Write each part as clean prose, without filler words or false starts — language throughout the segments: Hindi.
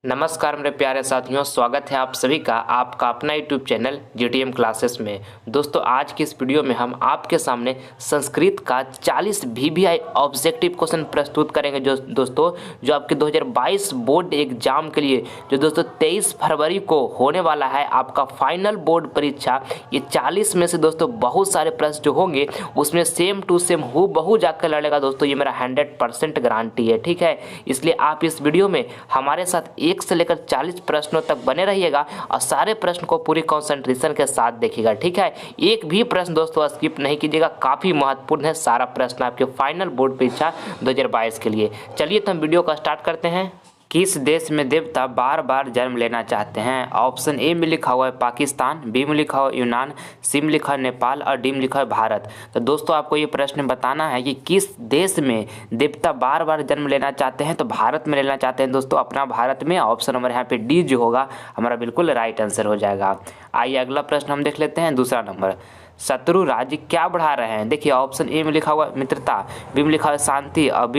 नमस्कार मेरे प्यारे साथियों, स्वागत है आप सभी का आपका अपना यूट्यूब चैनल जीटीएम क्लासेस में। दोस्तों, आज की इस वीडियो में हम आपके सामने संस्कृत का 40 वीवीआई ऑब्जेक्टिव क्वेश्चन प्रस्तुत करेंगे जो आपके 2022 बोर्ड एग्जाम के लिए जो दोस्तों 23 फरवरी को होने वाला है आपका फाइनल बोर्ड परीक्षा। ये 40 में से दोस्तों बहुत सारे प्रश्न जो होंगे उसमें सेम टू सेम हूबहू जाकर लड़ेगा दोस्तों, ये मेरा 100% गारंटी है। ठीक है, इसलिए आप इस वीडियो में हमारे साथ 1 से लेकर 40 प्रश्नों तक बने रहिएगा और सारे प्रश्न को पूरी कंसंट्रेशन के साथ देखिएगा। ठीक है, एक भी प्रश्न दोस्तों स्किप नहीं कीजिएगा, काफ़ी महत्वपूर्ण है सारा प्रश्न आपके फाइनल बोर्ड परीक्षा 2022 के लिए। चलिए तो हम वीडियो का स्टार्ट करते हैं। किस देश में देवता बार बार जन्म लेना चाहते हैं? ऑप्शन ए में लिखा हुआ है पाकिस्तान, बी में लिखा हुआ है यूनान, सी में लिखा है नेपाल और डी में लिखा है भारत। तो दोस्तों आपको ये प्रश्न बताना है कि किस देश में देवता बार बार जन्म लेना चाहते हैं। तो भारत में लेना चाहते हैं दोस्तों, अपना भारत में। ऑप्शन नंबर यहाँ पे डी जो होगा हमारा बिल्कुल राइट आंसर हो जाएगा। आइए अगला प्रश्न हम देख लेते हैं। दूसरा नंबर, शत्रु राज्य क्या बढ़ा रहे हैं? देखिए ऑप्शन ए में लिखा हुआ मित्रता, बी में लिखा हुआ शांति और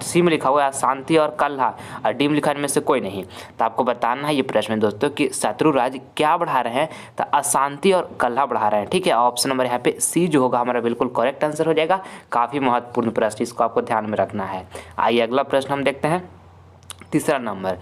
सी में लिखा हुआ है शांति और कलह और डी में लिखा इनमें से कोई नहीं। तो आपको बताना है ये प्रश्न दोस्तों कि शत्रु राज्य क्या बढ़ा रहे हैं। तो अशांति और कलह बढ़ा रहे हैं। ठीक है, ऑप्शन नंबर यहाँ पे सी जो होगा हमारा बिल्कुल करेक्ट आंसर हो जाएगा। काफ़ी महत्वपूर्ण प्रश्न, इसको आपको ध्यान में रखना है। आइए अगला प्रश्न हम देखते हैं। तीसरा नंबर,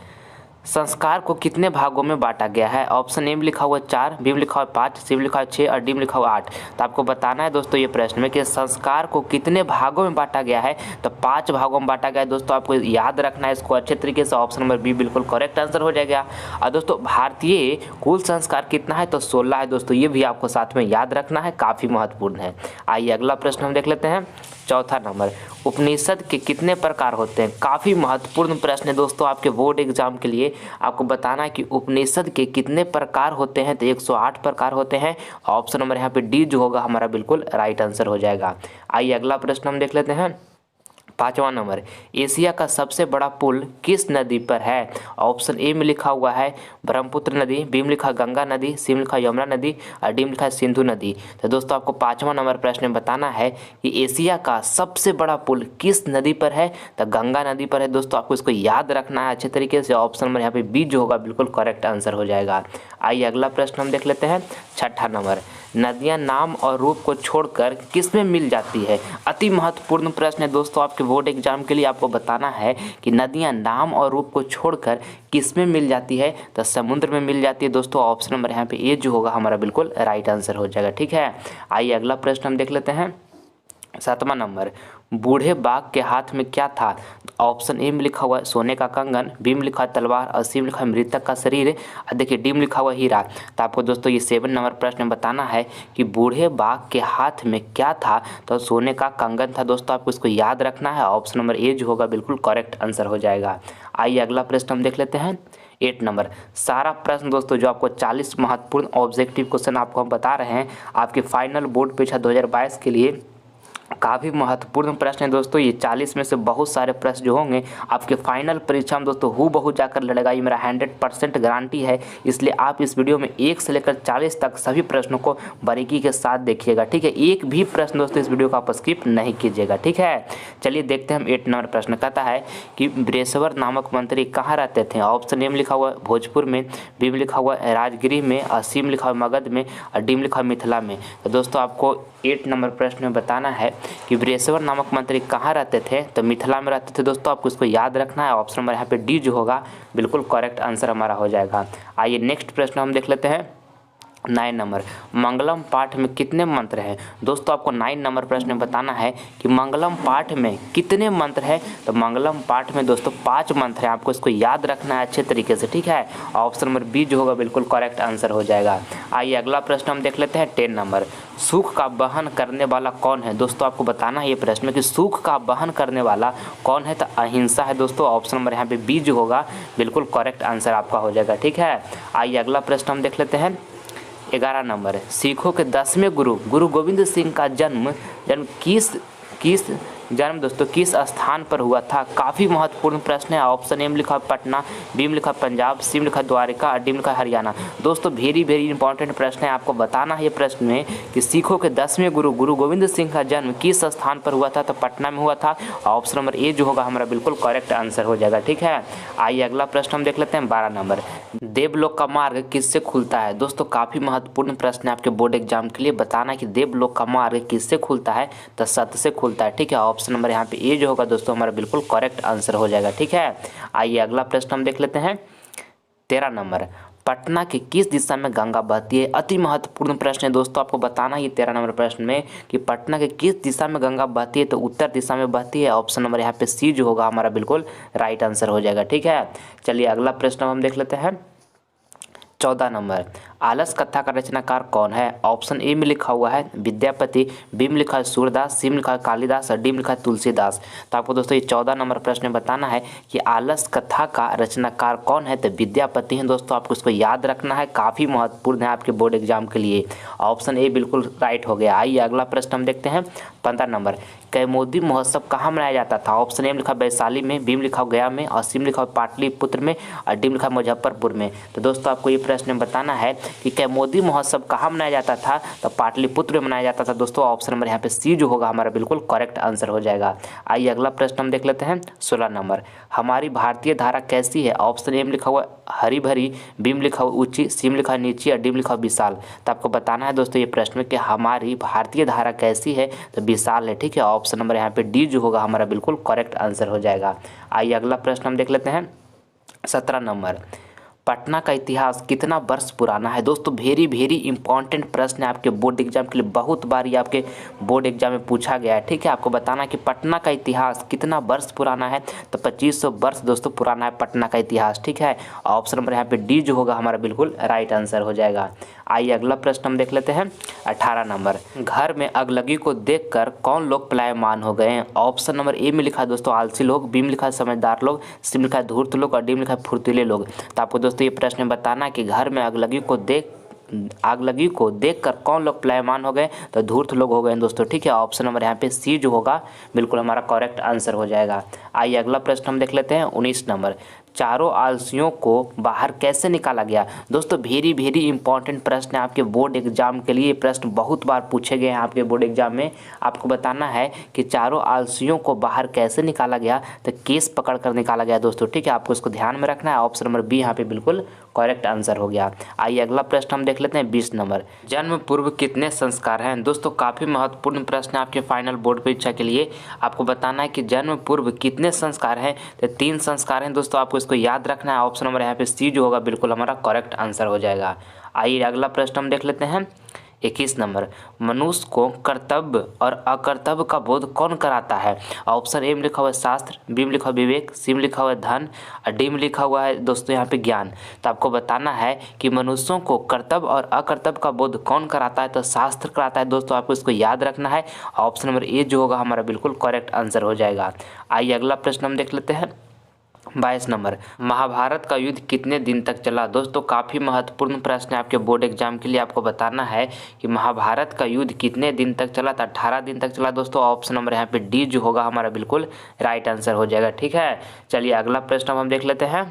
संस्कार को कितने भागों में बांटा गया है? ऑप्शन ए में लिखा हुआ 4, बी में लिखा हुआ 5, सी में लिखा हुआ 6 और डी में लिखा हुआ 8। तो आपको बताना है दोस्तों ये प्रश्न में कि संस्कार को कितने भागों में बांटा गया है। तो 5 भागों में बांटा गया है दोस्तों, आपको याद रखना है इसको अच्छे तरीके से। ऑप्शन नंबर बी बिल्कुल करेक्ट आंसर हो जाएगा। और दोस्तों भारतीय कुल संस्कार कितना है? तो 16 है दोस्तों, ये भी आपको साथ में याद रखना है, काफ़ी महत्वपूर्ण है। आइए अगला प्रश्न हम देख लेते हैं। चौथा नंबर, उपनिषद के कितने प्रकार होते हैं? काफ़ी महत्वपूर्ण प्रश्न है दोस्तों आपके बोर्ड एग्जाम के लिए। आपको बताना है कि उपनिषद के कितने प्रकार होते हैं। तो 108 प्रकार होते हैं। ऑप्शन नंबर यहाँ पे डी जो होगा हमारा बिल्कुल राइट आंसर हो जाएगा। आइए अगला प्रश्न हम देख लेते हैं। पाँचवा नंबर, एशिया का सबसे बड़ा पुल किस नदी पर है? ऑप्शन ए में लिखा हुआ है ब्रह्मपुत्र नदी, बी में लिखा गंगा नदी, सी में लिखा यमुना नदी और डी में लिखा सिंधु नदी। तो दोस्तों आपको 5वां नंबर प्रश्न में बताना है कि एशिया का सबसे बड़ा पुल किस नदी पर है। तो गंगा नदी पर है दोस्तों, आपको इसको याद रखना है अच्छे तरीके से। ऑप्शन नंबर यहाँ पे बी जो होगा बिल्कुल करेक्ट आंसर हो जाएगा। आइए अगला प्रश्न हम देख लेते हैं। छठा नंबर, नदियां नाम और रूप को छोड़कर किस में मिल जाती है? अति महत्वपूर्ण प्रश्न है दोस्तों आपके बोर्ड एग्जाम के लिए। आपको बताना है कि नदियां नाम और रूप को छोड़कर किस में मिल जाती है। तो समुद्र में मिल जाती है दोस्तों। ऑप्शन नंबर यहाँ पे ए जो होगा हमारा बिल्कुल राइट आंसर हो जाएगा। ठीक है, आइए अगला प्रश्न हम देख लेते हैं। 7वां नंबर, बूढ़े बाघ के हाथ में क्या था? ऑप्शन ए में लिखा हुआ है सोने का कंगन, बी में लिखा है तलवार और सी में लिखा है मृतक का शरीर और देखिए डी में लिखा हुआ हीरा। तो आपको दोस्तों ये 7 नंबर प्रश्न में बताना है कि बूढ़े बाघ के हाथ में क्या था। तो सोने का कंगन था दोस्तों, आपको इसको याद रखना है। ऑप्शन नंबर ए जो होगा बिल्कुल करेक्ट आंसर हो जाएगा। आइए अगला प्रश्न हम देख लेते हैं। 8 नंबर, सारा प्रश्न दोस्तों जो आपको 40 महत्वपूर्ण ऑब्जेक्टिव क्वेश्चन आपको हम बता रहे हैं आपके फाइनल बोर्ड परीक्षा 2022 के लिए काफ़ी महत्वपूर्ण प्रश्न है दोस्तों। ये 40 में से बहुत सारे प्रश्न जो होंगे आपके फाइनल परीक्षा में दोस्तों हूबहू जाकर लड़ेगा, ये मेरा 100% गारंटी है। इसलिए आप इस वीडियो में 1 से लेकर 40 तक सभी प्रश्नों को बारीकी के साथ देखिएगा। ठीक है, एक भी प्रश्न दोस्तों इस वीडियो को आप स्किप नहीं कीजिएगा। ठीक है, चलिए देखते हैं हम 8 नंबर प्रश्न। कहता है कि ब्रेसवर नामक मंत्री कहाँ रहते थे? ऑप्शन ए में लिखा हुआ है भोजपुर में, बी में लिखा हुआ है राजगिरी में और सी में लिखा हुआ है मगध में और डी में लिखा हुआ मिथिला में। तो दोस्तों आपको 8 नंबर प्रश्न में बताना है कि ब्रेसवर नामक मंत्री कहाँ रहते थे। तो मिथिला में रहते थे दोस्तों, आपको इसको याद रखना है। ऑप्शन नंबर यहाँ पे डी जो होगा बिल्कुल करेक्ट आंसर हमारा हो जाएगा। आइए नेक्स्ट प्रश्न हम देख लेते हैं। 9 नंबर, मंगलम पाठ में कितने मंत्र हैं? दोस्तों आपको 9 नंबर प्रश्न में बताना है कि मंगलम पाठ में कितने मंत्र हैं। तो मंगलम पाठ में दोस्तों 5 मंत्र हैं, आपको इसको याद रखना है अच्छे तरीके से। ठीक है, ऑप्शन नंबर बी जो होगा बिल्कुल करेक्ट आंसर हो जाएगा। आइए अगला प्रश्न हम देख लेते हैं। 10 नंबर, सुख का वहन करने वाला कौन है? दोस्तों आपको बताना है ये प्रश्न में कि सुख का वहन करने वाला कौन है। तो अहिंसा है दोस्तों। ऑप्शन नंबर यहाँ पे बी जो होगा बिल्कुल करेक्ट आंसर आपका हो जाएगा। ठीक है, आइए अगला प्रश्न हम देख लेते हैं। 11 नंबर, सिखों के 10वें गुरु गुरु गोविंद सिंह का जन्म किस जन्म दोस्तों किस स्थान पर हुआ था? काफ़ी महत्वपूर्ण प्रश्न है। ऑप्शन ए में लिखा है पटना, बी में लिखा है पंजाब, सी में लिखा है द्वारका और डी में लिखा है हरियाणा। दोस्तों वेरी वेरी इंपॉर्टेंट प्रश्न है, आपको बताना है ये प्रश्न में कि सिखों के 10वें गुरु गुरु गोविंद सिंह का जन्म किस स्थान पर हुआ था? तो पटना में हुआ था। ऑप्शन नंबर ए जो होगा हमारा बिल्कुल करेक्ट आंसर हो जाएगा। ठीक है, आइए अगला प्रश्न हम देख लेते हैं 12 नंबर। देवलोक का मार्ग किससे खुलता है? दोस्तों काफ़ी महत्वपूर्ण प्रश्न है आपके बोर्ड एग्जाम के लिए, बताना है कि देवलोक का मार्ग किससे खुलता है? तो सत्य से खुलता है। ठीक है, ऑप्शन नंबर यहाँ पे ए जो होगा दोस्तों हमारा बिल्कुल करेक्ट आंसर हो जाएगा। ठीक है, आइए अगला प्रश्न हम देख लेते हैं 13 नंबर। पटना के किस दिशा में गंगा बहती है? अति महत्वपूर्ण प्रश्न है दोस्तों, आपको बताना है ये 13 नंबर प्रश्न में कि पटना के किस दिशा में गंगा बहती है? तो उत्तर दिशा में बहती है। ऑप्शन नंबर यहाँ पे सी जो होगा हमारा बिल्कुल राइट आंसर हो जाएगा। ठीक है, चलिए अगला प्रश्न हम देख लेते हैं 14 नंबर। आलस कथा का रचनाकार कौन है? ऑप्शन ए में लिखा हुआ है विद्यापति, बी में लिखा है सूरदास, सी में लिखा है कालिदास और डी में लिखा है तुलसीदास। तो आपको दोस्तों ये 14 नंबर प्रश्न में बताना है कि आलस कथा का रचनाकार कौन है? तो विद्यापति हैं दोस्तों, आपको इसको याद रखना है, काफ़ी महत्वपूर्ण है आपके बोर्ड एग्जाम के लिए। ऑप्शन ए बिल्कुल राइट हो गया। आइए अगला प्रश्न हम देखते हैं 15 नंबर। कैमोदी महोत्सव कहाँ मनाया जाता था? ऑप्शन ए में लिखा वैशाली में, बी में लिखा गया में और सी में लिखा पाटलिपुत्र में और डी में लिखा मुजफ्फरपुर में। तो दोस्तों आपको ये प्रश्न बताना है कि कैमोदी महोत्सव कहाँ मनाया जाता था? तो पाटलिपुत्र में मनाया जाता था दोस्तों। ऑप्शन नंबर यहाँ पे सी जो होगा हमारा बिल्कुल करेक्ट आंसर हो जाएगा। आइए अगला प्रश्न हम देख लेते हैं 16 नंबर। हमारी भारतीय धारा कैसी है? ऑप्शन ए में लिखा हुआ हरी भरी, बी में लिखा हुआ ऊंची, सी में लिखा है नीची और डी में लिखा हुआ विशाल। तो आपको बताना है दोस्तों ये प्रश्न कि हमारी भारतीय धारा कैसी है? तो विशाल है। ठीक है, ऑप्शन नंबर यहाँ पे डी जो होगा हमारा बिल्कुल करेक्ट आंसर हो जाएगा। आइए अगला प्रश्न हम देख लेते हैं 17 नंबर। पटना का इतिहास कितना वर्ष पुराना है? दोस्तों वेरी वेरी इंपॉर्टेंट प्रश्न है आपके बोर्ड एग्जाम के लिए, बहुत बार ये आपके बोर्ड एग्जाम में पूछा गया है। ठीक है, आपको बताना है कि पटना का इतिहास कितना वर्ष पुराना है? तो 2500 वर्ष दोस्तों पुराना है पटना का इतिहास। ठीक है, ऑप्शन नंबर यहाँ पे डी जो होगा हमारा बिल्कुल राइट आंसर हो जाएगा। आइए अगला प्रश्न हम देख लेते हैं 18 नंबर। घर में अगलगी को देखकर कौन लोग पलायमान हो गए हैं? ऑप्शन नंबर ए में लिखा है दोस्तों आलसी लोग, बी में लिखा है समझदार लोग, सी में लिखा है धूर्त लोग और डी में लिखा है फुर्तीले लोग। तो आपको दोस्तों ये प्रश्न बताना कि घर में आगलगी को देखकर कौन लोग पलायमान हो गए? तो धूर्त लोग हो गए दोस्तों। ठीक है, ऑप्शन नंबर यहाँ पे सी जो होगा बिल्कुल हमारा करेक्ट आंसर हो जाएगा। आइए अगला प्रश्न हम देख लेते हैं 19 नंबर। चारों आलसियों को बाहर कैसे निकाला गया? दोस्तों वेरी वेरी इंपॉर्टेंट प्रश्न है आपके बोर्ड एग्जाम के लिए, प्रश्न बहुत बार पूछे गए हैं आपके बोर्ड एग्जाम में। आपको बताना है कि चारों आलसियों को बाहर कैसे निकाला गया? तो केस पकड़ कर निकाला गया दोस्तों। ठीक है, आपको इसको ध्यान में रखना है। ऑप्शन नंबर बी यहाँ पे बिल्कुल करेक्ट आंसर हो गया। आइए अगला प्रश्न हम देख लेते हैं 20 नंबर। जन्म पूर्व कितने संस्कार हैं? दोस्तों काफ़ी महत्वपूर्ण प्रश्न है आपके फाइनल बोर्ड परीक्षा के लिए। आपको बताना है कि जन्म पूर्व कितने संस्कार हैं? तो 3 संस्कार हैं दोस्तों, आपको इसको याद रखना है। ऑप्शन नंबर यहाँ पे सी जो होगा बिल्कुल हमारा करेक्ट आंसर हो जाएगा। आइए अगला प्रश्न हम देख लेते हैं 21 नंबर। मनुष्य को कर्तव्य और अकर्तव्य का बोध कौन कराता है? ऑप्शन ए में लिखा हुआ है शास्त्र, बी में लिखा हुआ विवेक, सी में लिखा हुआ है धन और डी में लिखा हुआ है दोस्तों यहाँ पे ज्ञान। तो आपको बताना है कि मनुष्यों को कर्तव्य और अकर्तव्य का बोध कौन कराता है? तो शास्त्र कराता है दोस्तों, आपको इसको याद रखना है। ऑप्शन नंबर ए जो होगा हमारा बिल्कुल करेक्ट आंसर हो जाएगा। आइए अगला प्रश्न हम देख लेते हैं 22 नंबर। महाभारत का युद्ध कितने दिन तक चला? दोस्तों काफ़ी महत्वपूर्ण प्रश्न है आपके बोर्ड एग्जाम के लिए। आपको बताना है कि महाभारत का युद्ध कितने दिन तक चला? तो 18 दिन तक चला दोस्तों। ऑप्शन नंबर यहाँ पे डी जो होगा हमारा बिल्कुल राइट आंसर हो जाएगा। ठीक है, चलिए अगला प्रश्न हम देख लेते हैं।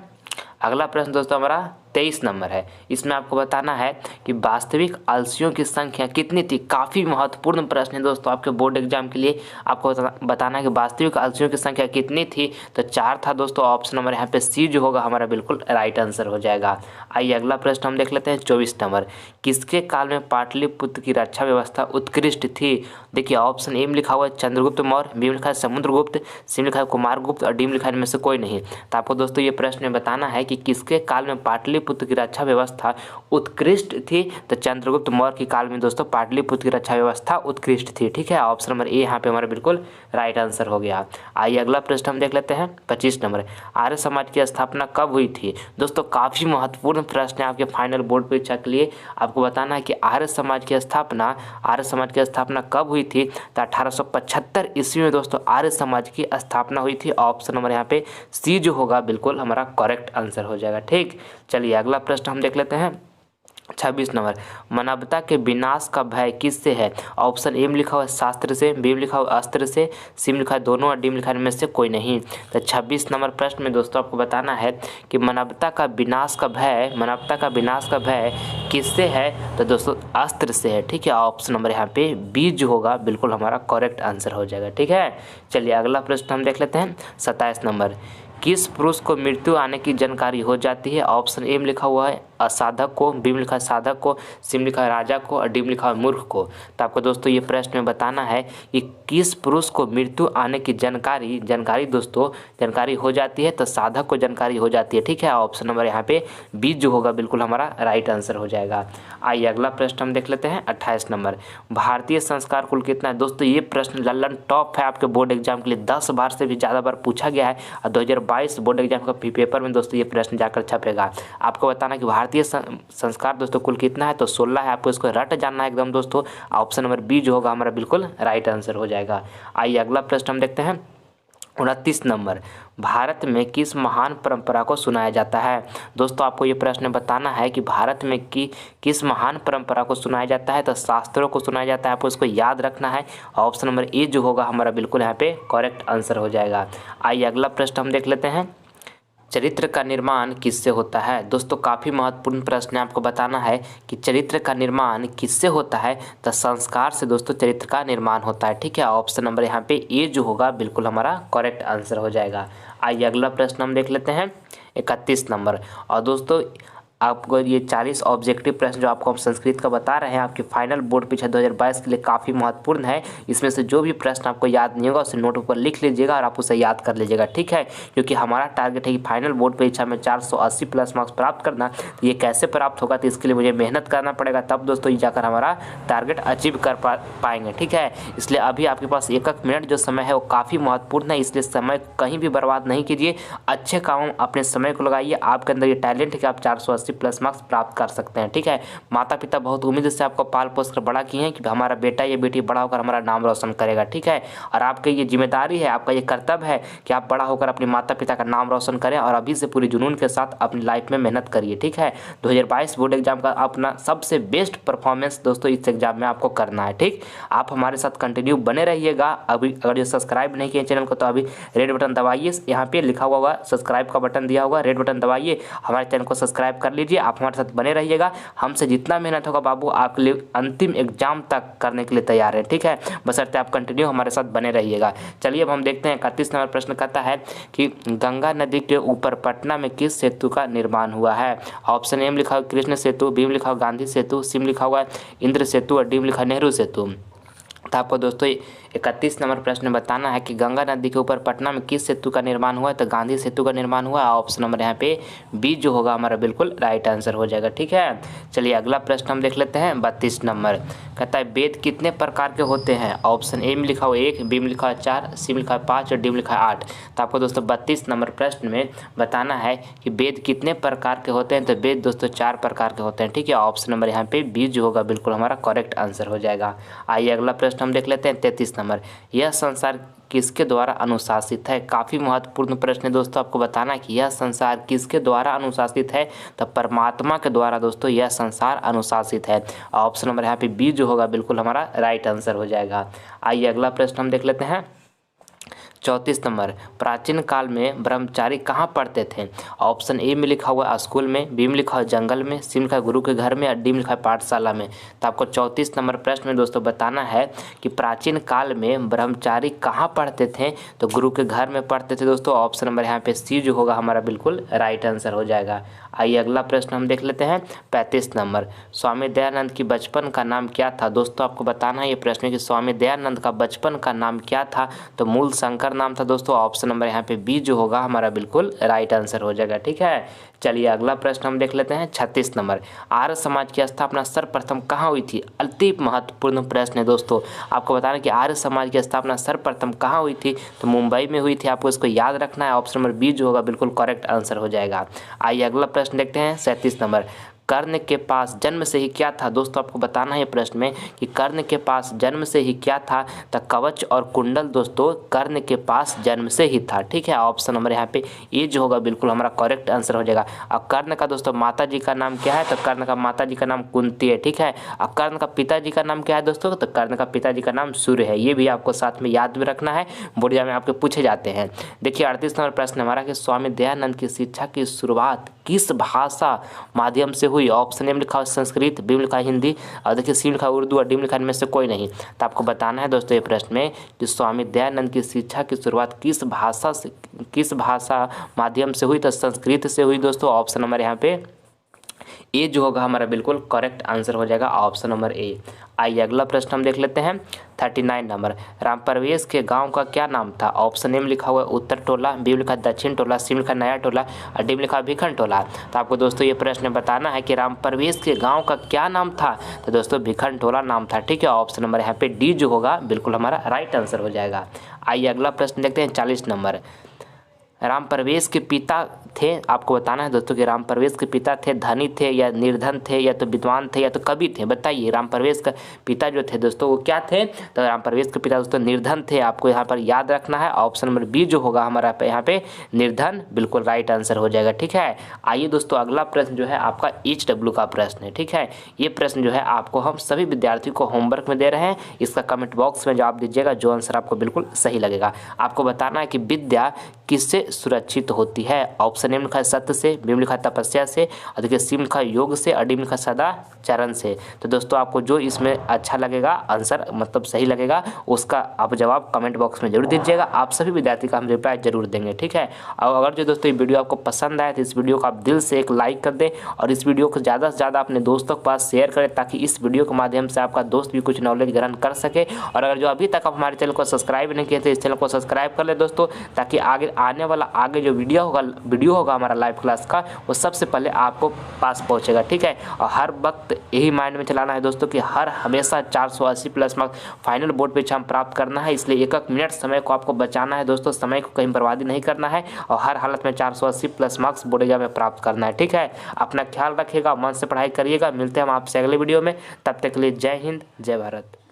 अगला प्रश्न दोस्तों हमारा 23 नंबर है। इसमें आपको बताना है कि वास्तविक आलसियों की संख्या कितनी थी? काफ़ी महत्वपूर्ण प्रश्न है दोस्तों आपके बोर्ड एग्जाम के लिए। आपको बताना है कि वास्तविक आलसियों की संख्या कितनी थी? तो 4 था दोस्तों। ऑप्शन नंबर यहाँ पे सी जो होगा हमारा बिल्कुल राइट आंसर हो जाएगा। आइए अगला प्रश्न हम देख लेते हैं 24 नंबर। किसके काल में पाटलिपुत्र की रक्षा व्यवस्था उत्कृष्ट थी? देखिए ऑप्शन ए में लिखा हुआ है चंद्रगुप्त मौर्य, बी में लिखा है समुद्रगुप्त, सी में लिखा है कुमारगुप्त और डी में लिखा है इनमें से कोई नहीं। तो आपको दोस्तों ये प्रश्न बताना है कि किसके काल में पाटलिपुत्र की रक्षा व्यवस्था उत्कृष्ट थी? तो चंद्रगुप्त मौर्य के काल में दोस्तों पाटलिपुत्र की रक्षा व्यवस्था उत्कृष्ट थी। ठीक है, ऑप्शन नंबर ए यहाँ पे हमारा बिल्कुल राइट आंसर हो गया। आइए अगला प्रश्न हम देख लेते हैं 25 नंबर। आर्य समाज की स्थापना कब हुई थी? दोस्तों काफ़ी महत्वपूर्ण प्रश्न है आपके फाइनल बोर्ड परीक्षा के लिए। आपको बताना है कि आर्य समाज की स्थापना कब हुई थी? तो 1875 ईस्वी में दोस्तों आर्य समाज की स्थापना हुई थी। ऑप्शन नंबर यहाँ पे सी जो होगा बिल्कुल हमारा करेक्ट आंसर हो जाएगा। ठीक, चलिए अगला प्रश्न हम देख लेते हैं 26 नंबर, मानवता के विनाश का भय किससे है? ऑप्शन ए में लिखा हुआ है शास्त्र से, बी में लिखा हुआ है अस्त्र से, सी में लिखा है दोनों और डी में लिखा है इनमें से कोई नहीं। तो 26 नंबर प्रश्न में दोस्तों आपको बताना है कि मानवता का विनाश का भय किससे है? तो दोस्तों अस्त्र से है। ठीक है, ऑप्शन नंबर यहाँ पे बी जो होगा बिल्कुल हमारा करेक्ट आंसर हो जाएगा। ठीक है, चलिए अगला प्रश्न हम देख लेते हैं। 27 नंबर, किस पुरुष को मृत्यु आने की जानकारी हो जाती है? ऑप्शन ए में लिखा हुआ है असाधक को, बी में लिखा है साधक को, सी में लिखा है राजा को और डी में लिखा है मूर्ख को। तो आपको दोस्तों ये प्रश्न में बताना है कि किस पुरुष को मृत्यु आने की जानकारी दोस्तों जानकारी हो जाती है? तो साधक को जानकारी हो जाती है। ठीक है, ऑप्शन नंबर यहाँ पे बी जो होगा बिल्कुल हमारा राइट आंसर हो जाएगा। आइए अगला प्रश्न हम देख लेते हैं। 28 नंबर, भारतीय संस्कार कुल कितना है? दोस्तों ये प्रश्न लल्लन टॉप है आपके बोर्ड एग्जाम के लिए, 10 बार से भी ज़्यादा बार पूछा गया है और 2022 बोर्ड एग्जाम का पेपर में दोस्तों ये प्रश्न जाकर छपेगा। आपको बताना कि भारतीय संस्कार दोस्तों कुल कितना है? तो 16 है। आपको इसको रट जानना है एकदम दोस्तों। ऑप्शन नंबर बी जो होगा हमारा बिल्कुल राइट आंसर हो जाएगा। आइए अगला प्रश्न हम देखते हैं। 29 नंबर, भारत में किस महान परंपरा को सुनाया जाता है? दोस्तों आपको ये प्रश्न बताना है कि भारत में किस महान परंपरा को सुनाया जाता है? तो शास्त्रों को सुनाया जाता है। आपको इसको याद रखना है। ऑप्शन नंबर ए जो होगा हमारा बिल्कुल यहाँ पे करेक्ट आंसर हो जाएगा। आइए अगला प्रश्न हम देख लेते हैं। चरित्र का निर्माण किससे होता है? दोस्तों काफ़ी महत्वपूर्ण प्रश्न है। आपको बताना है कि चरित्र का निर्माण किससे होता है? तो संस्कार से दोस्तों चरित्र का निर्माण होता है। ठीक है, ऑप्शन नंबर यहाँ पे ए जो होगा बिल्कुल हमारा करेक्ट आंसर हो जाएगा। आइए अगला प्रश्न हम देख लेते हैं। 31 नंबर, और दोस्तों आपको ये 40 ऑब्जेक्टिव प्रश्न जो आपको हम संस्कृत का बता रहे हैं आपके फाइनल बोर्ड परीक्षा 2022 के लिए काफ़ी महत्वपूर्ण है। इसमें से जो भी प्रश्न आपको याद नहीं होगा उसे नोट पर लिख लीजिएगा और आप उसे याद कर लीजिएगा। ठीक है, क्योंकि हमारा टारगेट है कि फाइनल बोर्ड परीक्षा में 480 प्लस मार्क्स प्राप्त करना। तो ये कैसे प्राप्त होगा? तो इसके लिए मुझे मेहनत करना पड़ेगा, तब दोस्तों ये जाकर हमारा टारगेट अचीव कर पाएंगे। ठीक है, इसलिए अभी आपके पास 1-1 मिनट जो समय है वो काफ़ी महत्वपूर्ण है, इसलिए समय कहीं भी बर्बाद नहीं कीजिए। अच्छे काम अपने समय को लगाइए। आपके अंदर ये टैलेंट है कि आप 480 प्लस मार्क्स प्राप्त कर सकते हैं। ठीक है, माता पिता बहुत उम्मीद से आपको पाल पोस कर बड़ा किए हैं कि हमारा बेटा या बेटी बड़ा होकर हमारा नाम रोशन करेगा। ठीक है, और आपकी ये जिम्मेदारी है, आपका ये कर्तव्य है कि आप बड़ा होकर अपने माता पिता का नाम रोशन करें और अभी से पूरी जुनून के साथ अपनी लाइफ में मेहनत करिए। ठीक है, 2022 बोर्ड एग्जाम का अपना सबसे बेस्ट परफॉर्मेंस दोस्तों इस एग्जाम में आपको करना है। ठीक, आप हमारे साथ कंटिन्यू बने रहिएगा। अभी अगर जो सब्सक्राइब नहीं किए चैनल को तो अभी रेड बटन दबाइए, यहाँ पे लिखा हुआ होगा सब्सक्राइब का बटन दिया होगा, रेड बटन दबाइए, हमारे चैनल को सब्सक्राइब कर लीजिए। आप हमारे साथ बने रहिएगा। हमसे जितना मेहनत होगा बाबू आपके लिए अंतिम एग्जाम तक करने के लिए तैयार है। ठीक है, बशर्ते आप कंटिन्यू हमारे साथ बने रहिएगा। चलिए अब हम देखते हैं 31 नंबर प्रश्न कहता है कि गंगा नदी के ऊपर पटना में किस सेतु का निर्माण हुआ है? ऑप्शन ए में लिखा हुआ कृष्ण सेतु, बी में लिखा हुआ गांधी सेतु, सी में लिखा हुआ इंद्र सेतु और डी में लिखा है नेहरू सेतु। तो आपको दोस्तों 31 नंबर प्रश्न बताना है कि गंगा नदी के ऊपर पटना में किस सेतु का निर्माण हुआ है? तो गांधी सेतु का निर्माण हुआ है। ऑप्शन नंबर यहाँ पे बी जो होगा हमारा बिल्कुल राइट आंसर हो जाएगा। ठीक है, चलिए अगला प्रश्न हम देख लेते हैं। 32 नंबर कहता है वेद कितने प्रकार के होते हैं? ऑप्शन ए में लिखा हुआ 1, बी में लिखा हुआ 4, सी में लिखा हुआ 5 और डी में लिखा है 8। तो आपको दोस्तों 32 नंबर प्रश्न में बताना है कि वेद कितने प्रकार के होते हैं? तो वेद दोस्तों 4 प्रकार के होते हैं। ठीक है, ऑप्शन नंबर यहाँ पे बी जो होगा बिल्कुल हमारा करेक्ट आंसर हो जाएगा। आइए अगला प्रश्न हम देख लेते हैं। 33 नंबर, यह संसार किसके द्वारा अनुशासित है? काफ़ी महत्वपूर्ण प्रश्न है दोस्तों। आपको बताना है कि यह संसार किसके द्वारा अनुशासित है? तो परमात्मा के द्वारा दोस्तों यह संसार अनुशासित है। ऑप्शन नंबर यहाँ पे बी जो होगा बिल्कुल हमारा राइट आंसर हो जाएगा। आइए अगला प्रश्न हम देख लेते हैं। 34 नंबर, प्राचीन काल में ब्रह्मचारी कहाँ पढ़ते थे? ऑप्शन ए में लिखा हुआ स्कूल में, बी में लिखा हुआ जंगल में, सी में लिखा गुरु के घर में और डी में लिखा पाठशाला में। तो आपको 34 नंबर प्रश्न में दोस्तों बताना है कि प्राचीन काल में ब्रह्मचारी कहाँ पढ़ते थे? तो गुरु के घर में पढ़ते थे दोस्तों। ऑप्शन नंबर यहाँ पे सी जो होगा हमारा बिल्कुल राइट आंसर हो जाएगा। आइए अगला प्रश्न हम देख लेते हैं। 35 नंबर, स्वामी दयानंद की बचपन का नाम क्या था? दोस्तों आपको बताना है ये प्रश्न कि स्वामी दयानंद का बचपन का नाम क्या था? तो मूल शंकर नाम था दोस्तों। ऑप्शन नंबर यहाँ पे बी जो होगा हमारा बिल्कुल राइट आंसर हो जाएगा। ठीक है, चलिए अगला प्रश्न हम देख लेते हैं। 36 नंबर, आर्य समाज की स्थापना सर्वप्रथम कहाँ हुई थी? अति महत्वपूर्ण प्रश्न है दोस्तों। आपको बताना कि आर्य समाज की स्थापना सर्वप्रथम कहाँ हुई थी? तो मुंबई में हुई थी। आपको इसको याद रखना है। ऑप्शन नंबर बी जो होगा बिल्कुल करेक्ट आंसर हो जाएगा। आइए अगला प्रश्न देखते हैं। 37 नंबर, कर्ण के पास जन्म से ही क्या था। दोस्तों आपको बताना है प्रश्न में कि कर्ण के पास जन्म से ही क्या था, तो कवच और कुंडल दोस्तों कर्ण के पास जन्म से ही था। ठीक है, ऑप्शन नंबर यहाँ पे ये जो होगा बिल्कुल हमारा करेक्ट आंसर हो जाएगा। और कर्ण का दोस्तों माता जी का नाम क्या है, तो कर्ण का माता जी का नाम कुंती है। ठीक है, और कर्ण का पिताजी का नाम क्या है दोस्तों, तो कर्ण का पिताजी का नाम सूर्य है। ये भी आपको साथ में याद भी रखना है, बोर्ड में आपके पूछे जाते हैं। देखिए 38 नंबर प्रश्न हमारा कि स्वामी दयानंद की शिक्षा की शुरुआत किस भाषा माध्यम से हुई। ऑप्शन ए में लिखा है संस्कृत, बी में लिखा है हिंदी, और देखिए सी में लिखा है उर्दू, और डी में लिखा है इनमें से कोई नहीं। तो आपको बताना है दोस्तों ये प्रश्न में कि स्वामी दयानंद की शिक्षा की शुरुआत किस भाषा माध्यम से हुई, तो संस्कृत से हुई दोस्तों। ऑप्शन नंबर यहाँ पे ए जो होगा हमारा बिल्कुल करेक्ट आंसर हो जाएगा, ऑप्शन नंबर ए। आइए अगला प्रश्न हम देख लेते हैं 39 नंबर। रामप्रवेश के गांव का क्या नाम था। ऑप्शन ए में लिखा हुआ है उत्तर टोला, बी में लिखा है दक्षिण टोला, सी में लिखा है नया टोला, और डी में लिखा है भिखन टोला। तो आपको दोस्तों ये प्रश्न बताना है कि रामप्रवेश के गांव का क्या नाम था, तो दोस्तों भिखन टोला नाम था। ठीक है, ऑप्शन नंबर यहाँ पे डी जो होगा बिल्कुल हमारा राइट आंसर हो जाएगा। आइए अगला प्रश्न देखते हैं 40 नंबर। रामप्रवेश के पिता थे, आपको बताना है दोस्तों कि रामप्रवेश के पिता थे धनी थे या निर्धन थे या तो विद्वान थे या तो कवि थे। बताइए रामप्रवेश का पिता जो थे दोस्तों वो क्या थे, तो रामप्रवेश के पिता दोस्तों निर्धन थे। आपको यहाँ पर याद रखना है, ऑप्शन नंबर बी जो होगा हमारा यहाँ पे निर्धन बिल्कुल राइट आंसर हो जाएगा। ठीक है, आइए दोस्तों अगला प्रश्न जो है आपका HW का प्रश्न है। ठीक है, ये प्रश्न जो है आपको हम सभी विद्यार्थियों को होमवर्क में दे रहे हैं, इसका कमेंट बॉक्स में जवाब दीजिएगा जो आंसर आपको बिल्कुल सही लगेगा। आपको बताना है कि विद्या किससे सुरक्षित होती है। ऑप्शन ए में लिखा है सत्य से, बी में लिखा है तपस्या से, और देखिए सी में लिखा है योग से, और डी में लिखा है सदाचरण से। तो दोस्तों आपको जो इसमें अच्छा लगेगा आंसर मतलब सही लगेगा उसका आप जवाब कमेंट बॉक्स में जरूर दीजिएगा। आप सभी विद्यार्थी का हम रिप्लाई जरूर देंगे। ठीक है, और अगर जो दोस्तों ये वीडियो आपको पसंद आए तो इस वीडियो को आप दिल से एक लाइक कर दें और इस वीडियो को ज़्यादा से ज़्यादा अपने दोस्तों के पास शेयर करें ताकि इस वीडियो के माध्यम से आपका दोस्त भी कुछ नॉलेज ग्रहण कर सके। और अगर जो अभी तक आप हमारे चैनल को सब्सक्राइब नहीं किए तो इस चैनल को सब्सक्राइब कर ले दोस्तों, ताकि आगे आने वाला जो वीडियो होगा हमारा लाइव क्लास का वो सबसे पहले आपको पास पहुंचेगा। ठीक है, और हर वक्त यही माइंड में चलाना है दोस्तों कि हमेशा 480 प्लस मार्क्स फाइनल बोर्ड पे हम प्राप्त करना है। इसलिए एक एक मिनट समय को आपको बचाना है दोस्तों, समय को कहीं बर्बादी नहीं करना है और हर हालत में 480 प्लस मार्क्स बोर्ड एग्जाम में प्राप्त करना है। ठीक है, अपना ख्याल रखिएगा, मन से पढ़ाई करिएगा। मिलते हैं हम आपसे अगले वीडियो में, तब तक के लिए जय हिंद जय भारत।